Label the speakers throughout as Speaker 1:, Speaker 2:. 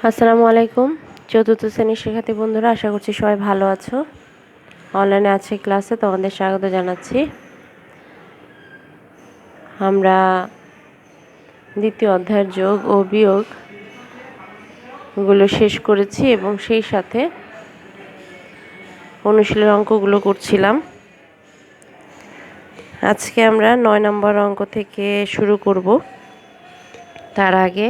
Speaker 1: আসসালামু আলাইকুম। চতুর্থ শ্রেণীর শিক্ষার্থী বন্ধুরা, আশা করছি সবাই ভালো আছো। অনলাইনে আছে ক্লাসে তোমাদের স্বাগত জানাচ্ছি। আমরা দ্বিতীয় অধ্যায়ের যোগ ও বিয়োগ গুলো শেষ করেছি এবং সেই সাথে অনুশীলনের অঙ্কগুলো করছিলাম। আজকে আমরা 9 নম্বর অঙ্ক থেকে শুরু করব। তার আগে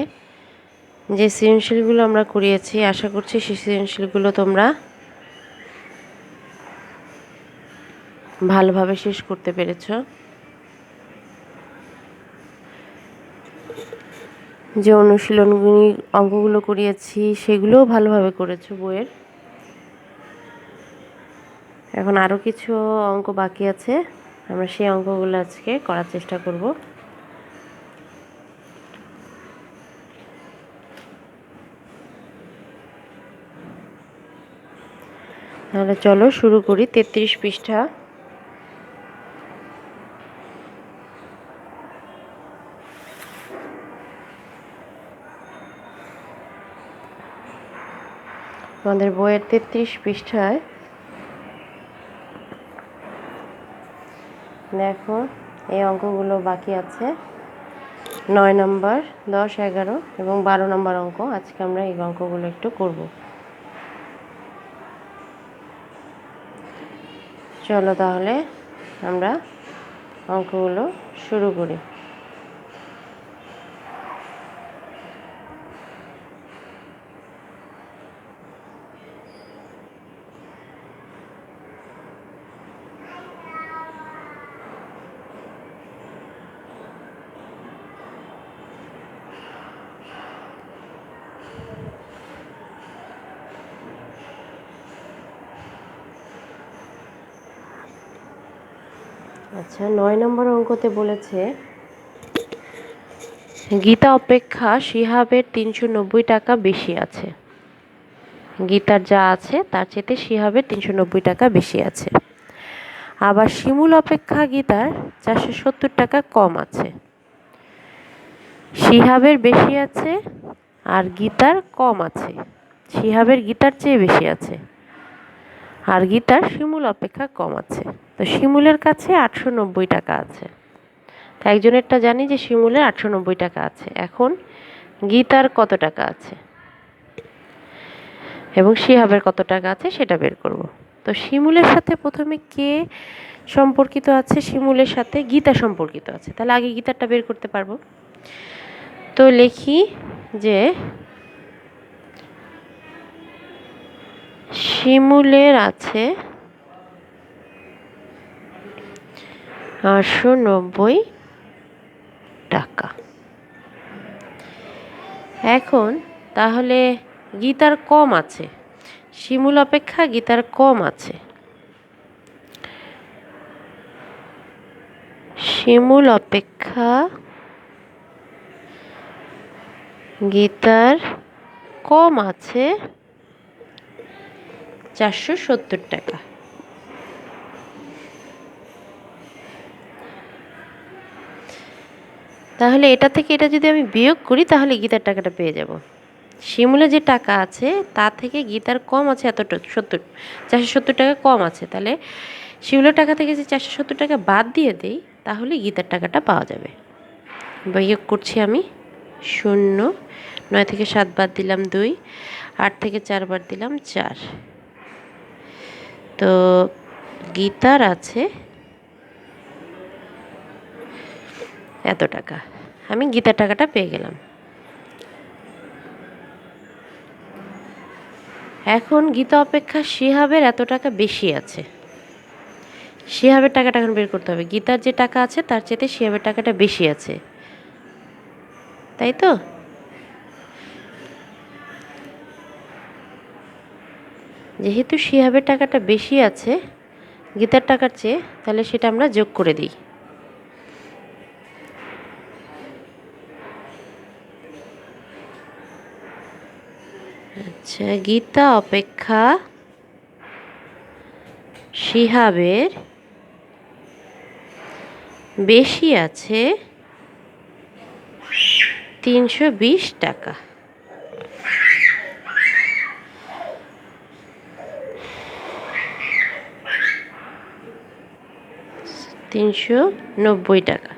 Speaker 1: যে সৃজনশীলগুলো আমরা করিয়েছি, আশা করছি সেই সৃজনশীলগুলো তোমরা ভালোভাবে শেষ করতে পেরেছ। যে অনুশীলনগুলি অঙ্কগুলো করিয়েছি সেগুলোও ভালোভাবে করেছো বইয়ের। এখন আরও কিছু অঙ্ক বাকি আছে, আমরা সেই অঙ্কগুলো আজকে করার চেষ্টা করব। তাহলে চলো শুরু করি। 33 পৃষ্ঠা। আমাদের বইয়ের 33 পৃষ্ঠায় দেখো এই অঙ্কগুলো বাকি আছে। 9 নম্বর, 10, 11 এবং 12 নম্বর অঙ্ক। আজকে আমরা এই অঙ্কগুলো একটু করব। চলো তাহলে আমরা অঙ্কগুলো শুরু করি। আচ্ছা, 9 নম্বর অঙ্কতে বলেছে গীতা অপেক্ষা শিহাবের 390 টাকা বেশি আছে। গীতার যা আছে তার চেয়ে শিহাবের 390 টাকা বেশি আছে। আবার শিমুল অপেক্ষা গীতার 470 টাকা কম আছে। শিহাবের বেশি আছে আর গীতার কম আছে। শিহাবের গীতার চেয়ে বেশি আছে আর গীতার শিমুল অপেক্ষা কম আছে। তো শিমুলের কাছে 890 টাকা আছে। একজনেরটা জানি যে শিমুলের 890 টাকা আছে। এখন গীতার কত টাকা আছে এবং শিহাবের কত টাকা আছে সেটা বের করব। তো শিমুলের সাথে প্রথমে কে সম্পর্কিত আছে? শিমুলের সাথে গীতা সম্পর্কিত আছে। তাহলে আগে গীতারটা বের করতে পারবো। তো লিখি যে শিমুলের আছে 890 টাকা। এখন তাহলে গীতার কম আছে, শিমুল অপেক্ষা গীতার কম আছে। শিমুল অপেক্ষা গীতার কম আছে 470 টাকা। তাহলে এটা থেকে এটা যদি আমি বিয়োগ করি তাহলে গীতার টাকাটা পেয়ে যাব। শিমুলে যে টাকা আছে তা থেকে গীতার কম আছে এতটা 470 টাকা কম আছে। তাহলে শিমুলের টাকা থেকে যে 470 টাকা বাদ দিয়ে দেই তাহলে গীতার টাকাটা পাওয়া যাবে। বিয়োগ করছি আমি। 0, 9 থেকে 7 বাদ দিলাম 2, 8 থেকে 4 বাদ দিলাম 4। তো গীতার আছে এত টাকা। আমি গীতার টাকাটা পেয়ে গেলাম। এখন গীতা অপেক্ষা শিহাবের এত টাকা বেশি আছে। শিহাবের টাকাটা এখন বের করতে হবে। গীতার যে টাকা আছে তার চেয়ে শিহাবের টাকাটা বেশি আছে, তাই তো? যেহেতু শিহাবের টাকাটা বেশি আছে গীতার টাকার চেয়ে, তাহলে সেটা আমরা যোগ করে দিই। আচ্ছা, গীতা অপেক্ষা শিহাবের বেশি আছে 320 টাকা। 390 টাকা।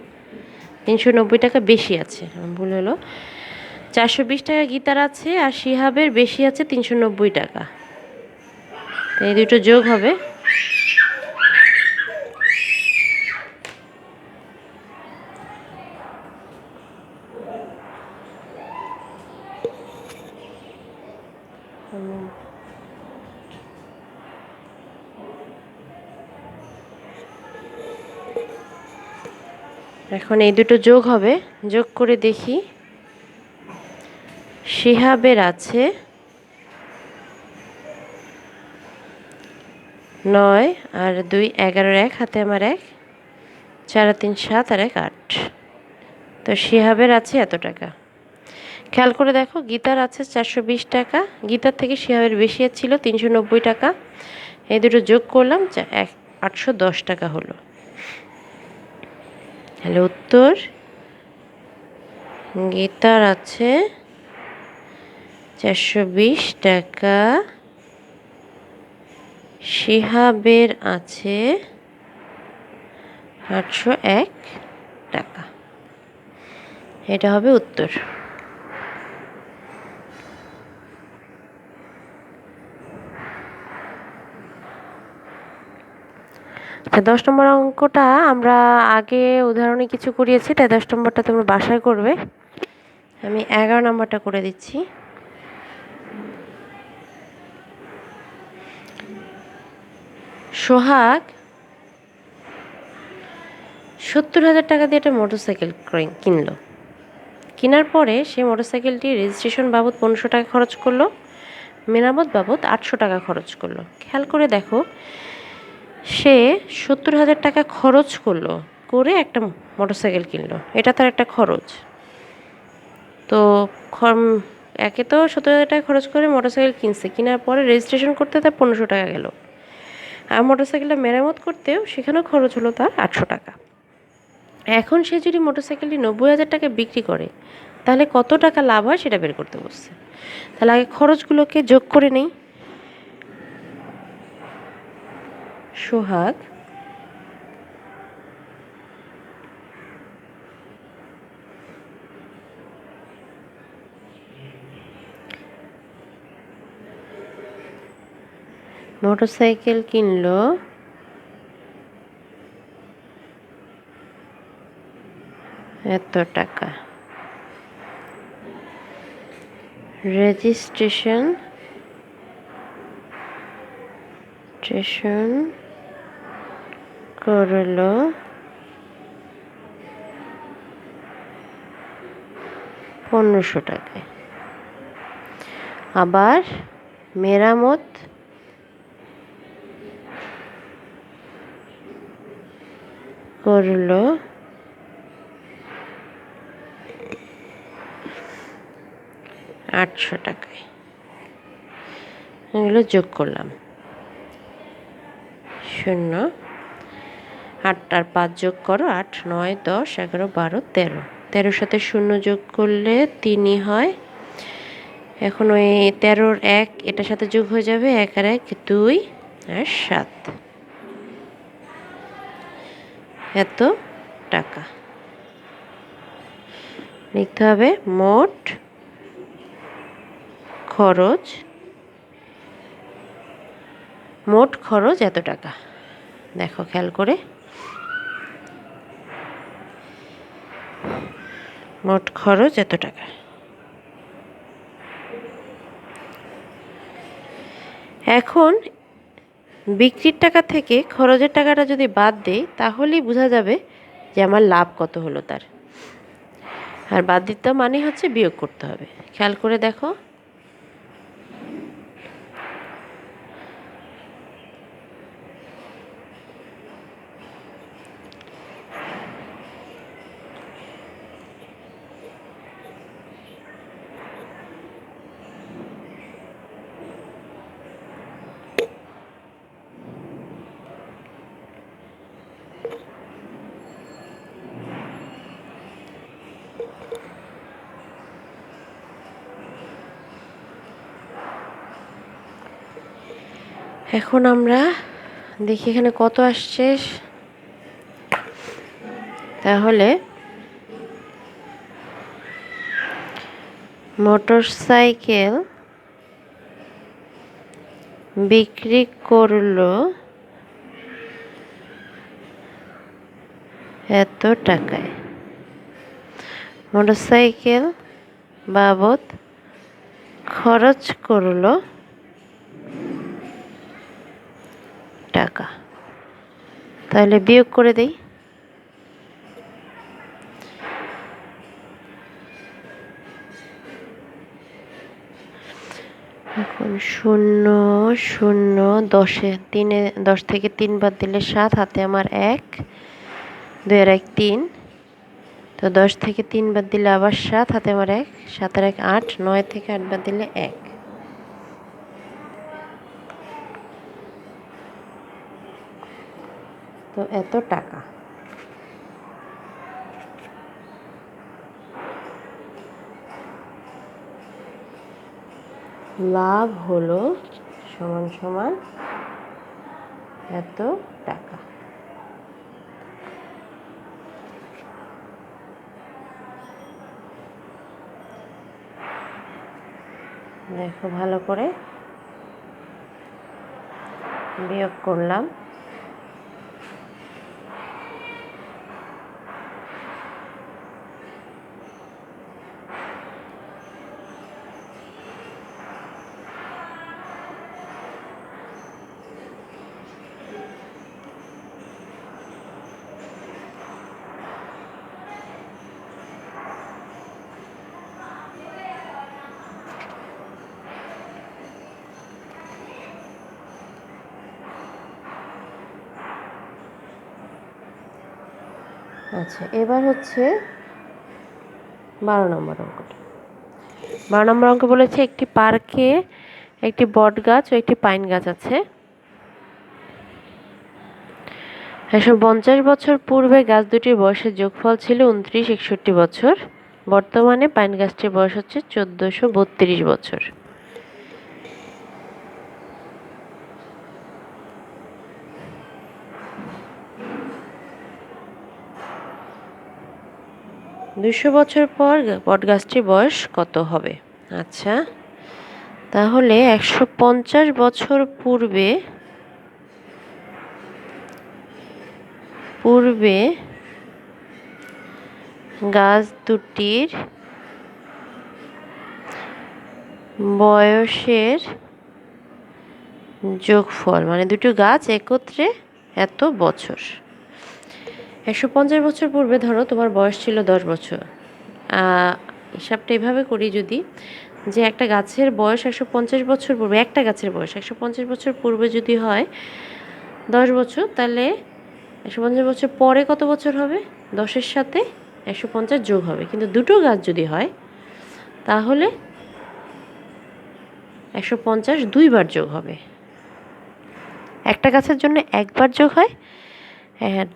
Speaker 1: 390 টাকা বেশি আছে, আমার ভুল হলো। 420 টাকা গীতার আছে, আর শিহাবের বেশি আছে 390 টাকা। তো এই দুটো যোগ হবে। এখন এই দুটো যোগ হবে, যোগ করে দেখি। শিহাবের আছে 9 আর 2 11, 1 হাতে আমার 1, 4 আর 3 7 আর 1 8। তো শিহাবের আছে এত টাকা। খেয়াল করে দেখো, গীতার আছে 420 টাকা, গীতার থেকে শিহাবের বেশি ছিল 390 টাকা। এই দুটো যোগ করলাম, 810 টাকা হলো। তাহলে উত্তর, গীতার আছে 420 টাকা, শিহাবের আছে 801 টাকা। এটা হবে উত্তর। আচ্ছা, 10 নম্বর অঙ্কটা আমরা আগে উদাহরণে কিছু করিয়েছি, তাই 10 নম্বরটা তোমরা বাসায় করবে। আমি 11 নম্বরটা করে দিচ্ছি। সোহাগ 70,000 টাকা দিয়ে একটা মোটরসাইকেল কিনলো। কেনার পরে সে মোটরসাইকেলটি রেজিস্ট্রেশন বাবদ 1500 টাকা খরচ করলো, মেরামত বাবদ 800 টাকা খরচ করলো। খেয়াল করে দেখো, সে 70,000 টাকা খরচ করলো করে একটা মোটরসাইকেল কিনলো, এটা তার একটা খরচ। তো একে তো 70,000 টাকা খরচ করে মোটরসাইকেল কিনছে, কেনার পরে রেজিস্ট্রেশন করতে তার 1500 টাকা গেল, আর মোটরসাইকেলটা মেরামত করতেও সেখানেও খরচ হলো তার 800 টাকা। এখন সে যদি মোটরসাইকেলটি 90,000 টাকা বিক্রি করে, তাহলে কত টাকা লাভ হয় সেটা বের করতে বসছে। তাহলে আগে খরচগুলোকে যোগ করে নেই। সোহাগ মোটরসাইকেল কিনলো এত টাকা, রেজিস্ট্রেশন করলো 1500 টাকায়, আবার মেরামত করলো 800 টাকায়। এগুলো যোগ করলাম, 0 8 আর 5 যোগ করো, 8 9 10 11 12 13, 13-র সাথে 0 যোগ করলে 3ই হয়। এখন ওই 13-র 1 এটার সাথে যোগ হয়ে যাবে, 1 আর 1 2 আর 7, এত টাকা লিখতে হবে। মোট খরচ এত টাকা। দেখো খেয়াল করে, মোট খরচ এত টাকা। এখন বিক্রির টাকা থেকে খরচের টাকাটা যদি বাদ দেই, তাহলেই বোঝা যাবে যে আমার লাভ কত হলো তার। আর বাদ দিতে মানে হচ্ছে বিয়োগ করতে হবে। খেয়াল করে দেখো, এখন আমরা দেখি এখানে কত আসছে। তাহলে মোটরসাইকেল বিক্রি করলো এত টাকায়। মোটরসাইকেল বাবদ খরচ করলো টাকা। তাহলে বিয়োগ করে দেই। এখন 0 0 10 থেকে 3 বাদ দিলে 7, হাতে আমার 1, 2 আর 1 3। তো 10 থেকে 3 বাদ দিলে আবার 7, হাতে আমার 1, 7 আর 1 8, 9 থেকে 8 বাদ দিলে 1। তো এত টাকা। লাভ হলো সমান সমান এত টাকা। দেখো ভালো করে বিয়োগ করলাম। আচ্ছা, এবার হচ্ছে 12 নম্বর অঙ্কটা। 12 নম্বর অঙ্ক বলেছে একটি পার্কে একটি বট গাছ ও একটি পাইন গাছ আছে। 150 বছর পূর্বে গাছ দুটির বয়সের যোগফল ছিল 29-61 বছর। বর্তমানে পাইন গাছটির বয়স হচ্ছে 1432 বছর। দুশো বছর পর বটগাছটির বয়স কত হবে? আচ্ছা, তাহলে 150 বছর পূর্বে গাছ দুটির বয়সের যোগফল, মানে দুটো গাছ একত্রে এত বছর। 150 বছর পূর্বে ধরো তোমার বয়স ছিল 10 বছর। হিসাবটা এভাবে করি, যদি যে একটা গাছের বয়স 150 বছর পূর্বে, একটা গাছের বয়স 150 বছর পূর্বে যদি হয় 10 বছর, তাহলে 150 বছর পরে কত বছর হবে? 10-এর সাথে 150 যোগ হবে। কিন্তু দুটো গাছ যদি হয় তাহলে 150 দুইবার যোগ হবে। একটা গাছের জন্য একবার যোগ হয়,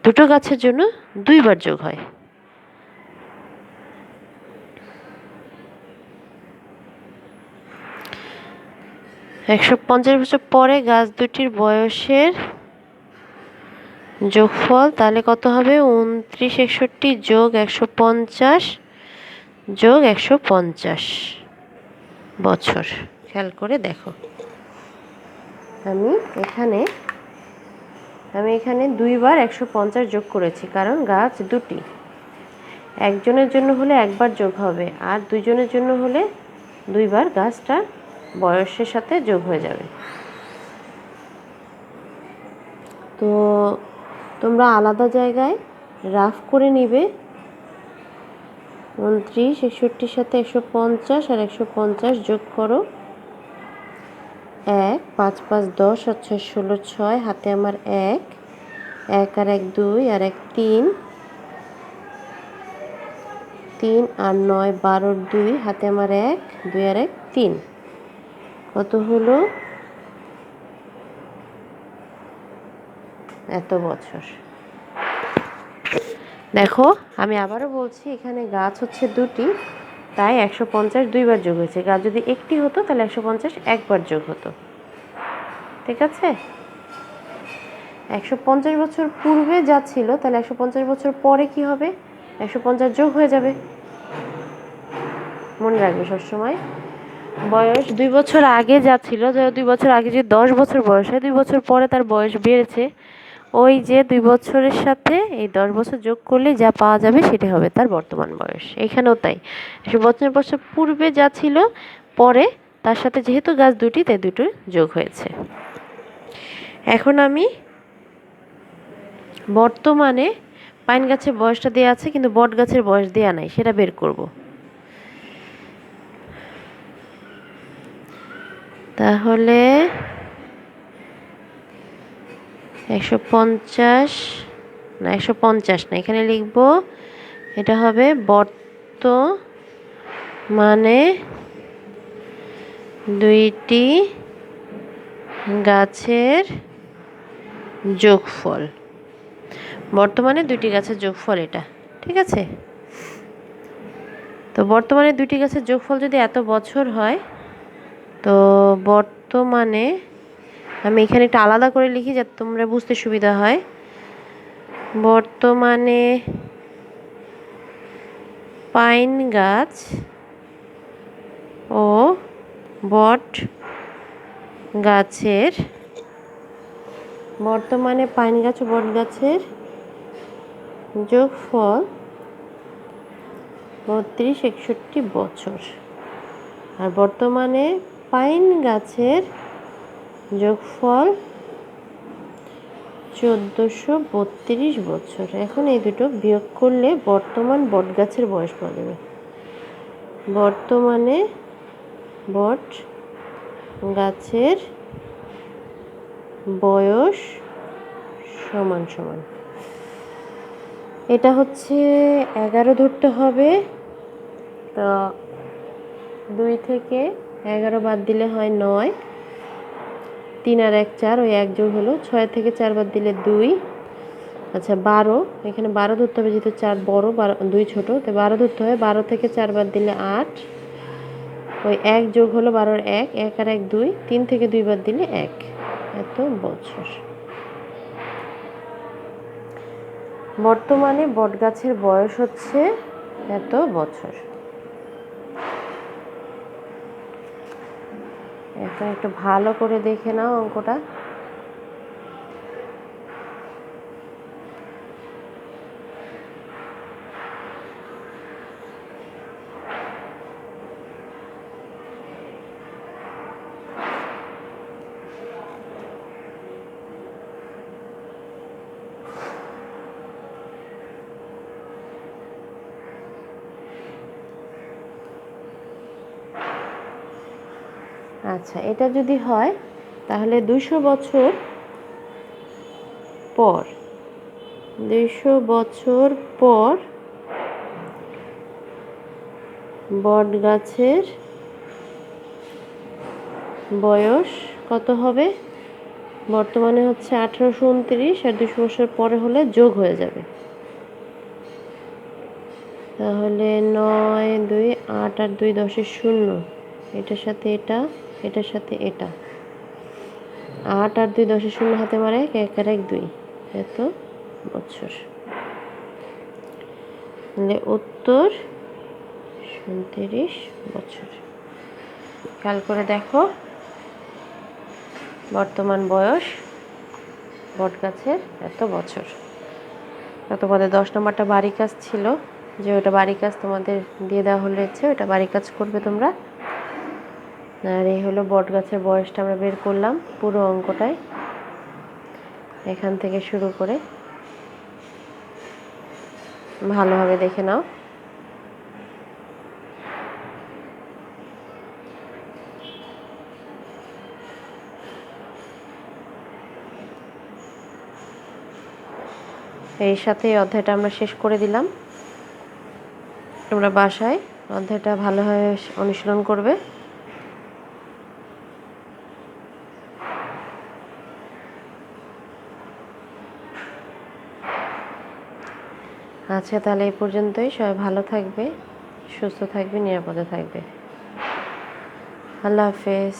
Speaker 1: দুটো গাছের জন্য দুইবার যোগ হয়। একশো 50 বছর পরে গাছ দুটির বয়সের যোগফল তাহলে কত হবে? 29-61 যোগ 150 যোগ 150 বছর। খেয়াল করে দেখো, আমি এখানে দুইবার 150 যোগ করেছি, কারণ গাছ দুটি। একজনের জন্য হলে একবার যোগ হবে, আর দুইজনের জন্য হলে দুইবার গাছটা বয়সের সাথে যোগ হয়ে যাবে। তো তোমরা আলাদা জায়গায় রাফ করে নিবে। 29-61 সাথে 150 আর 150 যোগ করো। 1 5 5 10 আর 6 16 6, হাতে আমার 1, 1 আর 1 2 আর 1 3, 3 আর 9 12 2, হাতে আমার 1, 2 আর 1 3। কত হলো? এত বছর। দেখো আমি আবারও বলছি, এখানে গাছ হচ্ছে দুটি, তাই 150 দুইবার যোগ হয়েছে। গাছ যদি একটি হতো তাহলে 150 একবার যোগ হতো। ঠিক আছে? 150 বছর পূর্বে যা ছিল তাহলে 150 বছর পরে কি হবে? 150 যোগ হয়ে যাবে। মনে রাখবে সবসময় বয়স 2 বছর আগে যা ছিল, ধরো 2 বছর আগে যদি 10 বছর বয়স হয়, 2 বছর পরে তার বয়স বেড়েছে, ওই যে 2 বছরের সাথে এই 10 বছর যোগ করলে যা পাওয়া যাবে সেটা হবে তার বর্তমান বয়স। এখানেও তাই, 150 বছর পূর্বে যা ছিল পরে তার সাথে যেহেতু গাছ দুটি তাই দুটো যোগ হয়েছে। এখন আমি বর্তমানে পাইন গাছের বয়সটা দেওয়া আছে কিন্তু বট গাছের বয়স দেওয়া নাই, সেটা বের করব। তাহলে 150 না, 150 না, এখানে লিখব এটা হবে বর্তমানে দুইটি গাছের যোগফল। বর্তমানে দুইটি গাছের যোগফল এটা, ঠিক আছে? তো বর্তমানে দুইটি গাছের যোগফল যদি এত বছর হয়, তো বর্তমানে আমি এখানে একটা আলাদা করে লিখি যাতে তোমরা বুঝতে সুবিধা হয়। বর্তমানে পাইন গাছ ও বট গাছের বর্তমানে পাইন গাছ ও বট গাছের যোগফল 32-61 বছর, আর বর্তমানে পাইন গাছের যোগফল 1432 বছর। এখন এই দুটো বিয়োগ করলে বর্তমান বট গাছের বয়স পাওয়া যাবে। বর্তমানে বট গাছের বয়স সমান সমান, এটা হচ্ছে 11 ধরতে হবে। তো 2 থেকে 11 বাদ দিলে হয় 9, 3 আর 1 4, ওই 1 যোগ হলো। 6 থেকে 4 বাদ দিলে 2, আচ্ছা 12, এখানে 12 ধরতে হবে যেহেতু 4 বড়, 2 ছোট, তো 12 ধরতে হবে। 12 থেকে 4 বাদ দিলে 8, ওই 1 যোগ হলো 12 আর 1, 1 আর 1 2, 3 থেকে 2 বাদ দিলে 1, এত বছর। বর্তমানে বট গাছের বয়স হচ্ছে এত বছর। এখন একটু ভালো করে দেখে নাও অঙ্কটা। আচ্ছা, এটা যদি হয় তাহলে 200 বছর পর 200 বছর পর বট গাছের বয়স কত হবে? বর্তমানে হচ্ছে 1829, আর 200 বছর পরে হলে যোগ হয়ে যাবে। তাহলে 9 2 8 আর 2 10 0, এটার সাথে এটা, এটার সাথে এটা, 8 আর 2 10 0 হাতে মারে 1 আর 1 2, এত বছর। তাহলে উত্তর 37 বছর। খেয়াল করে দেখো বর্তমান বয়স বট গাছের এত বছর। তোমাদের 10 নম্বরটা বাড়ি কাজ ছিল, যে ওটা বাড়ি কাজ তোমাদের দিয়ে দেওয়া হয়েছে, ওটা বাড়ি কাজ করবে তোমরা। আর এই হলো বট গাছের বয়সটা আমরা বের করলাম পুরো অঙ্কটায়, এখান থেকে শুরু করে। ভালোভাবে দেখে নাও। এই সাথে এই অধ্যায়টা আমরা শেষ করে দিলাম। তোমরা বাসায় অধ্যায়টা ভালোভাবে অনুশীলন করবে। আচ্ছা, তাহলে এই পর্যন্তই। সবাই ভালো থাকবে, সুস্থ থাকবে, নিরাপদে থাকবে। আল্লাহ হাফেজ।